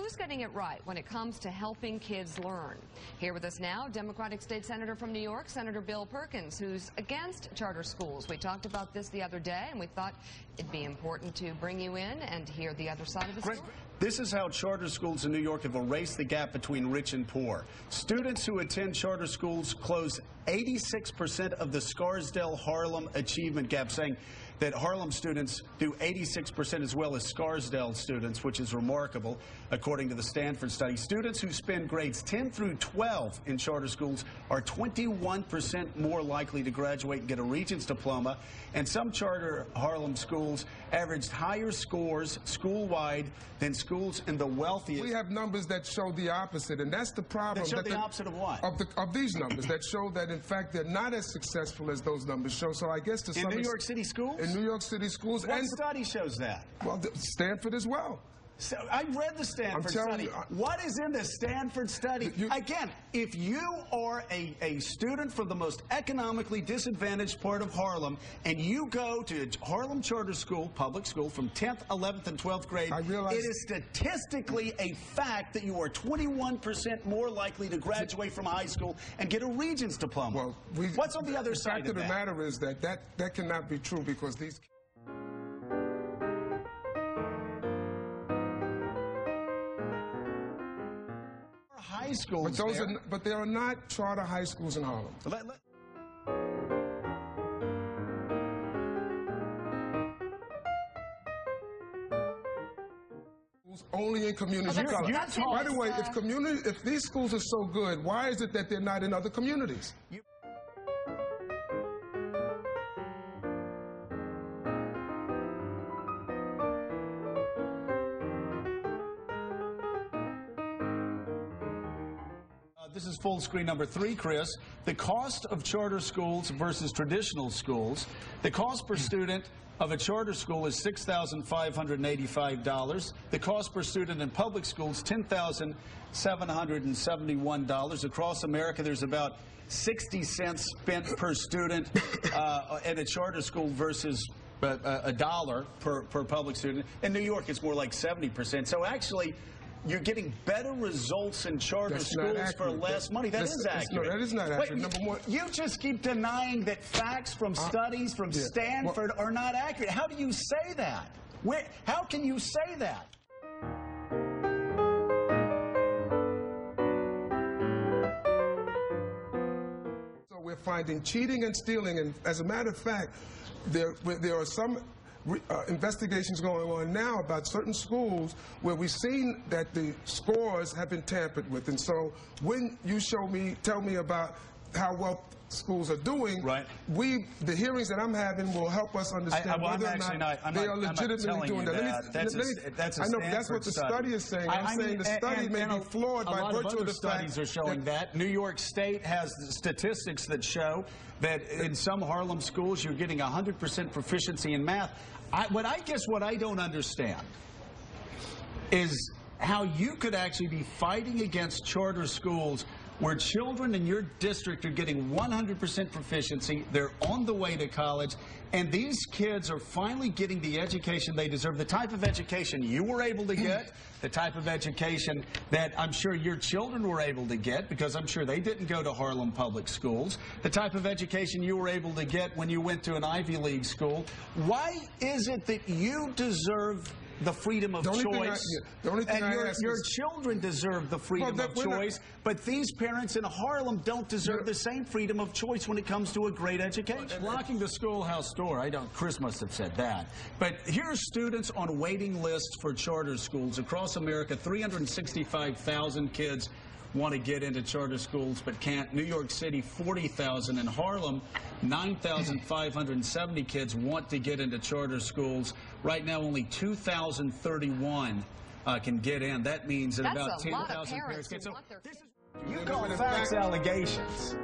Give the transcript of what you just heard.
who's getting it right when it comes to helping kids learn? Here with us now, Democratic State Senator from New York, Senator Bill Perkins, who's against charter schools. We talked about this the other day, and we thought it'd be important to bring you in and hear the other side of the story. This is how charter schools in New York have erased the gap between rich and poor. Students who attend charter schools close 86% of the Scarsdale-Harlem achievement gap, saying that Harlem students do 86% as well as Scarsdale students, which is remarkable, according to the Stanford study. Students who spend grades 10 through 12 in charter schools are 21% more likely to graduate and get a Regents diploma, and some charter Harlem schools averaged higher scores school-wide than schools in the wealthiest. We have numbers that show the opposite, and that's the problem. That show the opposite of what? Of these numbers that show that, in fact, they're not as successful as those numbers show. So I guess to some extent, in New York City schools? In New York City schools. What study shows that? Well, Stanford as well. So I read the Stanford study. What is in the Stanford study? Again, if you are a student from the most economically disadvantaged part of Harlem and you go to Harlem Charter School, public school, from 10th, 11th, and 12th grade, it is statistically a fact that you are 21% more likely to graduate from high school and get a Regents diploma. Well, what's on the other side of that? The fact of the matter is that cannot be true, because these high schools, but there are not charter high schools in Harlem. Only in communities of color. By the way, if these schools are so good, why is it that they're not in other communities? This is full screen number 3, Chris. The cost of charter schools versus traditional schools. The cost per student of a charter school is $6,585. The cost per student in public schools, $10,771. Across America, there's about 60 cents spent per student at a charter school versus $1 per public student. In New York, it's more like 70%. So actually, you're getting better results in charter schools for less money. That is accurate. No, that is not accurate. Number one, you just keep denying that facts from studies from Stanford are not accurate. How do you say that? How can you say that? So we're finding cheating and stealing, and as a matter of fact, there are some investigations going on now about certain schools where we've seen that the scores have been tampered with. And so when you tell me about how well schools are doing, the hearings that I'm having will help us understand whether or not they are legitimately doing that. I know that's what the study is saying. I'm saying the study may be flawed by virtue of the fact studies are showing that. New York State has statistics that show that in some Harlem schools you're getting 100% proficiency in math. What I don't understand is how you could actually be fighting against charter schools where children in your district are getting 100% proficiency, they're on the way to college, and these kids are finally getting the education they deserve, the type of education you were able to get, the type of education that I'm sure your children were able to get, because I'm sure they didn't go to Harlem public schools, the type of education you were able to get when you went to an Ivy League school. Why is it that you deserve the freedom of choice, and your children deserve the freedom of choice, but these parents in Harlem don't deserve the same freedom of choice when it comes to a great education? Locking the schoolhouse door, Chris must have said that. But here's students on waiting lists for charter schools across America. 365,000 kids want to get into charter schools but can't. New York City, 40,000. In Harlem, 9,570 kids want to get into charter schools. Right now, only 2,031 can get in. That means that about 10,000 parents get. So you call facts allegations.